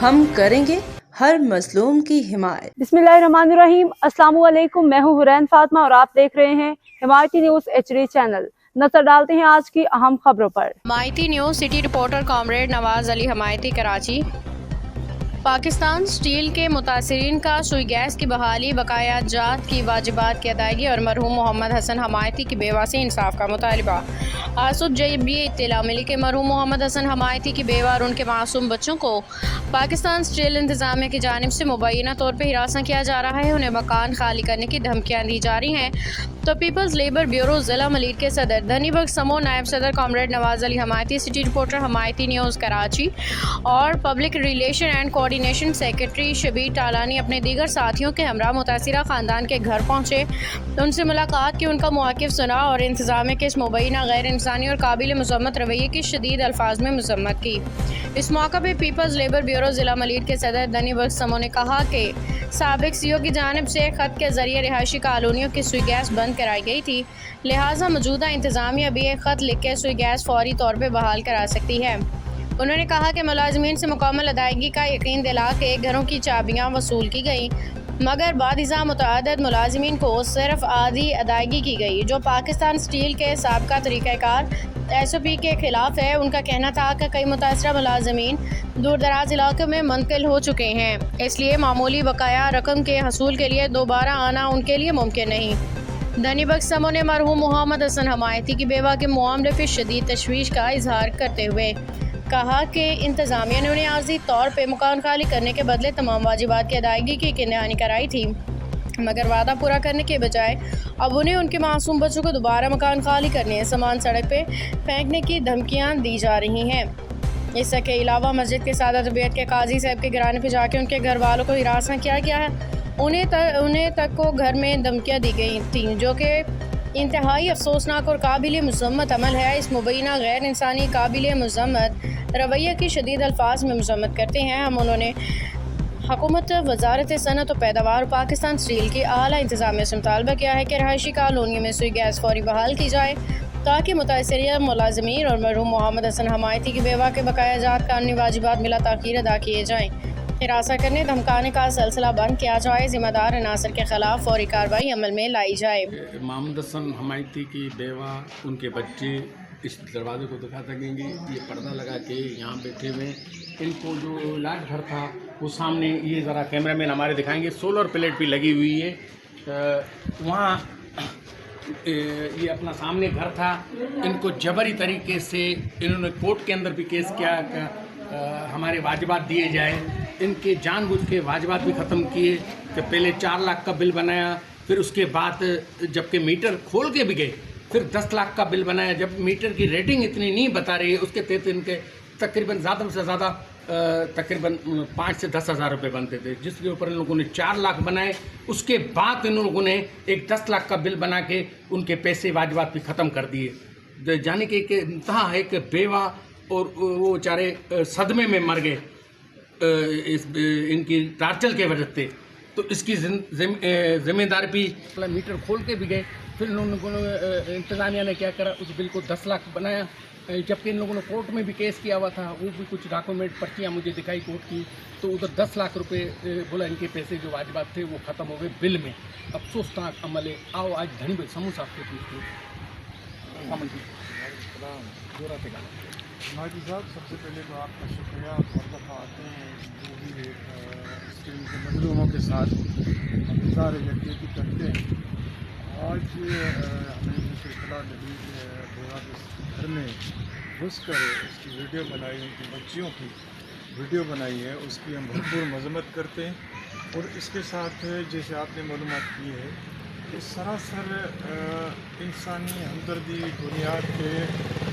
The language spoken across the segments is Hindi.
हम करेंगे हर मजलूम की हिमायत। बिस्मिल्लाहिर्रहमानिर्रहीम। अस्सलाम वालेकुम। मैं हूँ हुरैन फातिमा और आप देख रहे हैं हिमायती न्यूज़ HD चैनल। नजर डालते हैं आज की अहम खबरों पर। Himayati news city reporter comrade Nawaz Ali Himayati, Karachi. Pakistan steel के मुतासरीन का सुई गैस की बहाली, बकाया जात की वाजिबात की अदायगी और मरहूम मोहम्मद हसन हमायती की बेवा से इंसाफ का मुतालबा। आसुब जब ये इत्तला मिली कि मरहूम मोहम्मद हसन हमायती की बेवा और उनके मासूम बच्चों को पाकिस्तान स्टील इंतजामिया की जानिब से मुबैना तौर पर हिरासत किया जा रहा है, उन्हें मकान खाली करने की धमकियाँ दी जा रही हैं, तो पीपल्स लेबर ब्यूरो ज़िला मलीर के सदर धनीबख्श समो, नायब सदर comrade Nawaz Ali Himayati, city reporter Himayati news Karachi और public relation and coordination secretary Shabir Talani अपने दीगर साथियों के हमरा मुतासिरा ख़ानदान के घर पहुँचे, उनसे मुलाकात की, उनका मौक़िफ़ सुना और इंतज़ामिया के इस मुबैना गैर इंसानी और काबिल मज़म्मत रवैये की शदीद अल्फाज में मज़म्मत की। इस मौका पर पीपल्स लेबर ब्यूरो ज़िला मलीर के सदर धनीबख्श समो ने कहा कि साबिक CO की जानिब से ख़त के ज़रिए रिहायशी कॉलोनियों की सुई गैस बंद कराई गई थी, लिहाजा मौजूदा इंतज़ामिया भी एक ख़त लिख के सुई गैस फौरी तौर पर बहाल करा सकती है। उन्होंने कहा कि मुलाज़मीन से मुकम्मल अदायगी का यकीन दिला के घरों की चाबियाँ वसूल की गई, मगर बादिज़ा मुतअद्दिद मुलाज़मीन को सिर्फ आधी अदायगी की गई, जो पाकिस्तान स्टील के साबका तरीक़ाकार SOP के ख़िलाफ़ है। उनका कहना था कि कई मुतासरा मुलाज़मीन दूर दराज इलाकों में मुंतकिल हो चुके हैं, इसलिए मामूली बकाया रकम के हसूल के लिए दोबारा आना उनके लिए मुमकिन नहीं। धनीबख्श समो ने मरहूम मोहम्मद हसन हमायती की बेवा के मामले पर शदीद तशवीश का इजहार करते हुए कहा कि इंतज़ामिया ने उन्हें आर्जी तौर पर मकान खाली करने के बदले तमाम वाजिबात की अदायगी की यकीन कराई थी, मगर वादा पूरा करने के बजाय अब उन्हें उनके मासूम बच्चों को दोबारा मकान खाली करने, सामान सड़क पे फेंकने की धमकियां दी जा रही हैं। इसके अलावा मस्जिद के सादत तबीयत के काजी साहब के गिराने पर जाके उनके घर वालों को हिरासत किया गया है। उन्हें तक को घर में धमकियाँ दी गई थी, जो कि इंतहाई अफसोसनाक और काबिल मज़म्मत अमल है। इस मुबैना गैर इंसानी काबिल मज़म्मत रवैये की शदीद अल्फाज में मज़म्मत करते हैं। उन्होंने हुकूमत, वजारत सनत और पैदावार, पाकिस्तान स्टील की आला इंतज़ामिया से मुतालबा किया है कि रहायशी कॉलोनियों में सुई गैस फौरी बहाल की जाए, ताकि मुतासरीन मुलाज़मीन और मरहूम मोहम्मद हसन हमायती की बेवा के बकाया जात कानूनी वाजिबात बिला ताख़ीर अदा किए जाएँ, हिरासत करने धमकाने का सिलसिला बंद किया जाए, ज़िम्मेदार अनासर के ख़िलाफ़ फौरी कार्रवाई अमल में लाई जाए। मोहम्मद हसन हमायती की बेवा, उनके बच्चे इस दरवाजे को दिखा सकेंगे। ये पर्दा लगा के यहाँ बैठे हुए, इनको जो लाइट घर था वो सामने, ये ज़रा कैमरामैन हमारे दिखाएंगे, सोलर प्लेट भी लगी हुई है। वहाँ ये अपना सामने घर था, इनको जबरी तरीके से इन्होंने कोर्ट के अंदर भी केस किया, हमारे वाजिबात दिए जाए। इनके जानबूझ के वाजिबात भी ख़त्म किए कि पहले 4 लाख का बिल बनाया, फिर उसके बाद जबकि मीटर खोल के भी गए, फिर 10 लाख का बिल बनाया। जब मीटर की रेटिंग इतनी नहीं बता रही है, उसके तहत इनके तकरीबन ज़्यादा से ज़्यादा तकरीबन 5 से 10 हज़ार रुपये बनते थे, जिसके ऊपर इन लोगों ने 4 लाख बनाए। उसके बाद इन लोगों ने एक 10 लाख का बिल बना के उनके पैसे वाजिबात भी ख़त्म कर दिए। जाने के इंतहा है कि बेवा और वो बेचारे सदमे में मर गए इनकी टार्चर के वजह से। तो इसकी जिम्मेदारी भी मीटर खोल के भी गए, फिर इन लोगों ने इंतज़ामिया ने क्या करा, उस बिल को 10 लाख बनाया, जबकि इन लोगों ने कोर्ट में भी केस किया हुआ था। वो भी कुछ डॉक्यूमेंट पर्चियाँ मुझे दिखाई कोर्ट की, तो उधर 10 लाख रुपए बोला इनके पैसे जो वाजिबात थे वो ख़त्म हो गए बिल में। अफसोसनाक अमल है। आओ आज धनी समूह साहब के पूछते माजी साहब, सबसे पहले तो आपका शुक्रिया। हर दफ़ा आते हैं जो भी स्टील के मजलूमों के साथ इंतज़ार यकीनी करते हैं। आज हमें जो इत्तला मिली बेवा के घर में घुस कर उसकी वीडियो बनाई, उनकी बच्चियों की वीडियो बनाई है, उसकी हम भरपूर मज़म्मत करते हैं। और इसके साथ जैसे आपने मालूमात की है कि सरासर इंसानी हमदर्दी बुनियाद के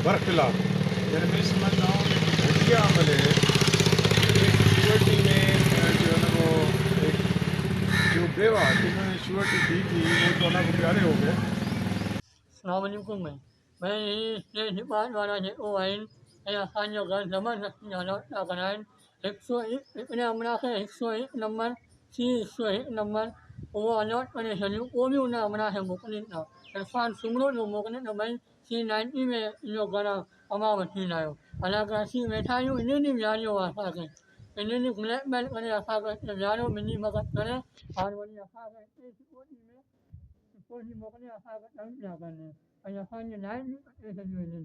बरखिलाफ, यानी मैं समझता हूँ कि घटिया अमल है। श्योरिटी में जो है ना वो एक जो बेवा जिन्होंने श्योरिटी दी थी वो तो अल्लाह को प्यारे हो गए। अस्सलाम वालेकुम। मैं ये बात वाला है ओ आइन आसान जो घर जमन जाना कराइन 101 इतने अमला के 101 नंबर सी 101 नंबर वो अलॉट करे चलियो वो भी उन्हें अमला है मुकनिन ना इरफान सुमरो जो मुकनिन ना भाई C90 में जो करा अमा वठी लायो अला कराची वेठा आहियूं इन ॾींहुं विहारियो आहे असांखे इन्हें ब्लैकमेल करे असा के जानो मिनी मदद करे और वनी असा के कोई मोकने असा के नहीं ना करने और असा ने लाइन ऐसे नहीं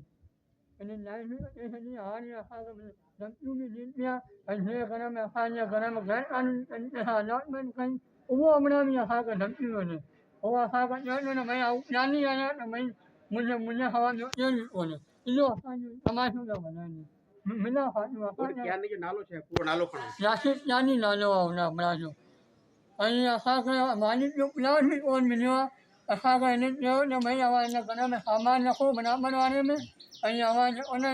इन्हें लाइन ऐसे नहीं आ रही असा के जंतु में जिंदा ऐसे करे में असा ने करे में गैर कानूनी हालात में कहीं वो हमने भी असा के जंतु ने वो असा के जानो मैं जानी आया तो मैं मुझे हवा जो ये इलो असा तमाशो का बनाने मिला फाटवा यानी जो नालो छे पूरो नालो खणो यासिर यानी नालो आवना बनाजो अई असा के मालिक जो प्लान भी कोन मिलियो असा के ने जो न मैं आवाज न कना में सामान रखो बनवाने में अई आवाज ओने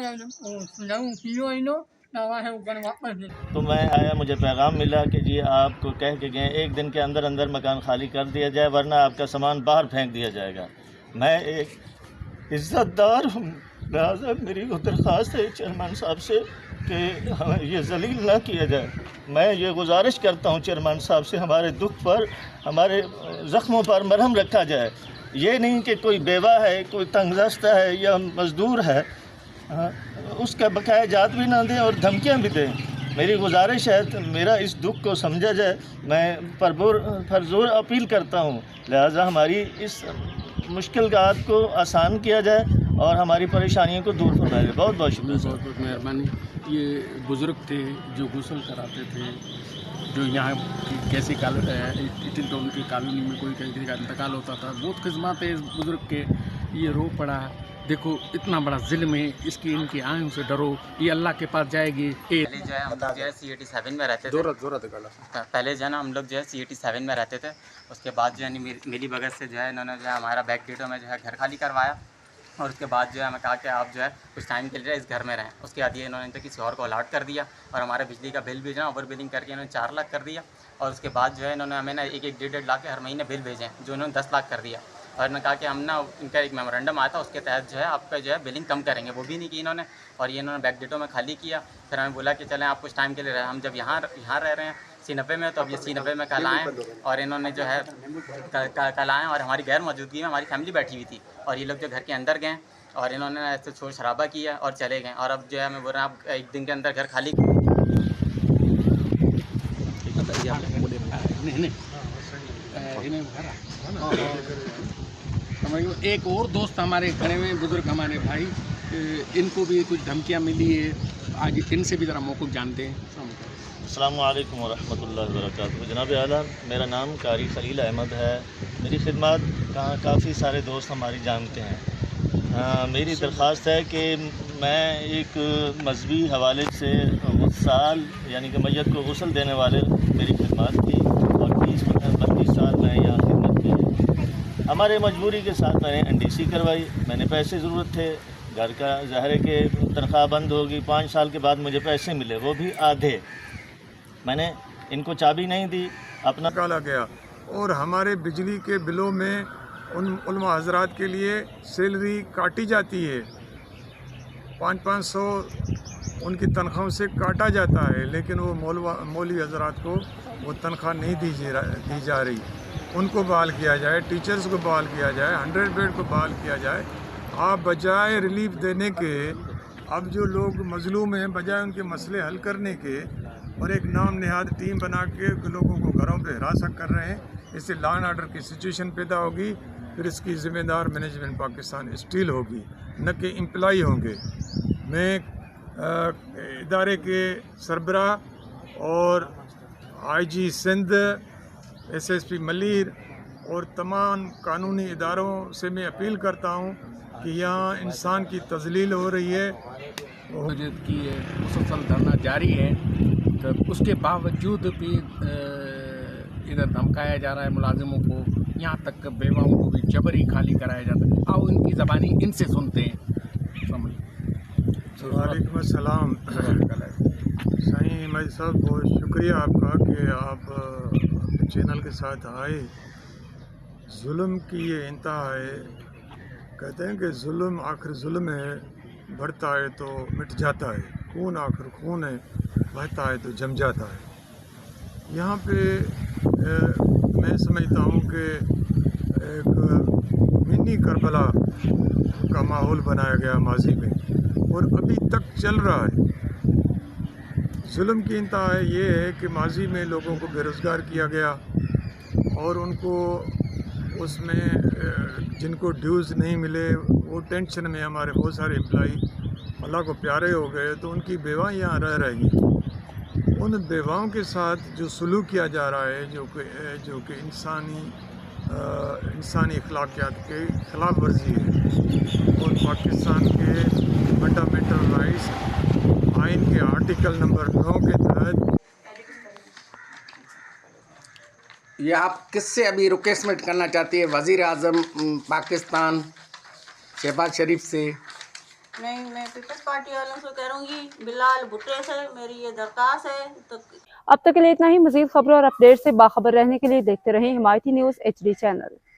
नऊ पियो इनो आवाज ऊपर वापस तो मैं आया, मुझे पैगाम मिला कि जी आपको कह के गए एक दिन के अंदर अंदर मकान खाली कर दिया जाए वरना आपका सामान बाहर फेंक दिया जाएगा। मैं एक इज़्ज़तदार हूँ, लिहाजा मेरी वो दरख्वास्त है चेयरमैन साहब से कि हमें ये जलील ना किया जाए। मैं ये गुजारिश करता हूँ चेयरमैन साहब से हमारे दुख पर, हमारे ज़ख्मों पर मरहम रखा जाए। ये नहीं कि कोई बेवा है, कोई तंगदस्ता है या मज़दूर है, उसका बकाया जात भी ना दें और धमकियाँ भी दें। मेरी गुजारिश है तो मेरा इस दुख को समझा जाए। मैं परजोर अपील करता हूँ, लिहाजा हमारी इस मुश्किल गात को आसान किया जाए और हमारी परेशानियों को दूर फरमाया जाए। बहुत बहुत शुक्रिया। बहुत बहुत मेहरबानी। ये बुज़ुर्ग थे जो गुस्ल कराते थे, जो यहाँ की कैसी इटिल टाउन की कॉलोनी में कोई किसी का इंतकाल होता था, बहुत खिदमत है इस बुज़ुर्ग के। ये रो पड़ा, देखो इतना बड़ा ज़िल्म है, इसकी इनकी आँखों से डरो, ये अल्लाह के पास जाएगी। पहले जो है हम लोग जो है CAT7 में रहते थे। पहले जो है ना हम लोग जो है CAT7 में रहते थे। उसके बाद जो है मेरी बगल से जो है इन्होंने जो है हमारा बैक गेटों में जो है घर खाली करवाया और उसके बाद जो है हमें कहा कि आप जो है कुछ टाइम के लिए इस घर में रहें। उसके बाद ये इन्होंने तो किसी और को अलाट कर दिया और हमारा बिजली का बिल भी जो है ओवर बिलिंग करके इन्होंने 4 लाख कर दिया। और उसके बाद जो है इन्होंने हमें ना 1-1 लाख के हर महीने बिल भेजे जो इन्होंने 10 लाख कर दिया। और इन्होंने कहा कि हम ना इनका एक मेमोरेंडम आया था उसके तहत जो है आपका जो है बिलिंग कम करेंगे, वो भी नहीं की इन्होंने। और ये इन्होंने बैक डेटों में खाली किया। फिर हमें बोला कि चलें आप कुछ टाइम के लिए रहे। हम जब यहाँ रह रहे हैं C90 में, तो अब ये C90 में कल आएँ और इन्होंने जो है कल आएँ और हमारी गैर मौजूदगी में हमारी फैमिली बैठी हुई थी और ये लोग जो घर के अंदर गए और इन्होंने ऐसे शोर शराबा किया और चले गए। और अब जो है मैं बोल रहा हूँ आप एक दिन के अंदर घर खाली एक और दोस्त हमारे खड़े हुए बुजुर्ग हमारे भाई, इनको भी कुछ धमकियाँ मिली है, आज इनसे भी ज़रा मौक़िफ़ जानते हैं। अस्सलामु अलैकुम वरहमतुल्लाहि वबरकातुहू। जनाब आला, मेरा नाम कारी खलील अहमद है। मेरी खिदमत काफ़ी सारे दोस्त हमारी जानते हैं। मेरी दरख्वास्त है कि मैं एक मजहबी हवाले से गुस्साल यानी कि मैयत को गुस्ल देने वाले मेरी खिदमत थी और 20-25 साल मैं यहाँ खिदमत की। हमारे मजबूरी के साथ मैंने NDC करवाई। मैंने पैसे ज़रूरत थे, घर का ज़ाहिर है कि तनख्वाह बंद होगी। 5 साल के बाद मुझे पैसे मिले, वो भी आधे। मैंने इनको चाबी नहीं दी, अपना निकाला गया। और हमारे बिजली के बिलों में उन उलमा हजरात के लिए सैलरी काटी जाती है, 500-500 उनकी तनख्वाहों से काटा जाता है, लेकिन वो मौलवी हजरात को वो तनख्वाह नहीं दी जा रही। उनको बहाल किया जाए, टीचर्स को बहाल किया जाए, 100 बेड को बहाल किया जाए। आप बजाय रिलीफ देने के, अब जो लोग मजलूम हैं, बजाय उनके मसले हल करने के और एक नाम नहाद टीम बना के लोगों को घरों पे हिरासत कर रहे हैं, इससे लॉ एंड ऑर्डर की सिचुएशन पैदा होगी। फिर इसकी ज़िम्मेदार मैनेजमेंट पाकिस्तान स्टील होगी, न कि एम्प्लॉई होंगे। मैं इदारे के सरबराह और IG सिंध, SSP मलीर और तमाम कानूनी इदारों से मैं अपील करता हूँ कि यहाँ इंसान की तजलील हो रही है की मुसलसल धरना जारी है, तो उसके बावजूद भी इधर धमकाया जा रहा है मुलाजिमों को, यहाँ तक कि बेवाओं को भी जबरी खाली कराया जाता है। आओ इनकी ज़बानी इनसे सुनते हैं। वालेकुम अस्सलाम। साईं मैं साहब बहुत शुक्रिया आपका कि आप अपने चैनल के साथ आए। जुल्म की ये इंतहा है, कहते हैं कि जुल्म आखिर जुल्म है, बढ़ता है तो मिट जाता है, खून आखिर खून है, बहता है तो जम जाता है। यहाँ पे मैं समझता हूँ कि एक मिनी करबला का माहौल बनाया गया माजी में और अभी तक चल रहा है। जुल्म की इंतहा ये है कि माजी में लोगों को बेरोज़गार किया गया और उनको उसमें जिनको ड्यूज़ नहीं मिले वो टेंशन में हमारे बहुत सारे एम्प्लॉई अल्लाह को प्यारे हो गए, तो उनकी बेवा यहाँ रह रहेंगी। उन बेवाओं के साथ जो सलूक किया जा रहा है जो कि इंसानी अखलाकियात के ख़िलाफ़ वर्जी है और पाकिस्तान के फंडामेंटल राइट्स आइन के आर्टिकल नंबर 9 के तहत। ये आप किससे अभी रिक्वेस्टमेंट करना चाहती है? वज़ीर आज़म पाकिस्तान शहबाज शरीफ से? नहीं, मैं पीपल्स पार्टी वालों से करूँगी, बिलाल भुट्टो से मेरी ये दरख्वास्त है। तो अब तक के लिए इतना ही। मज़ीद खबरों और अपडेट से बाखबर रहने के लिए देखते रहें हिमायती न्यूज़ HD चैनल।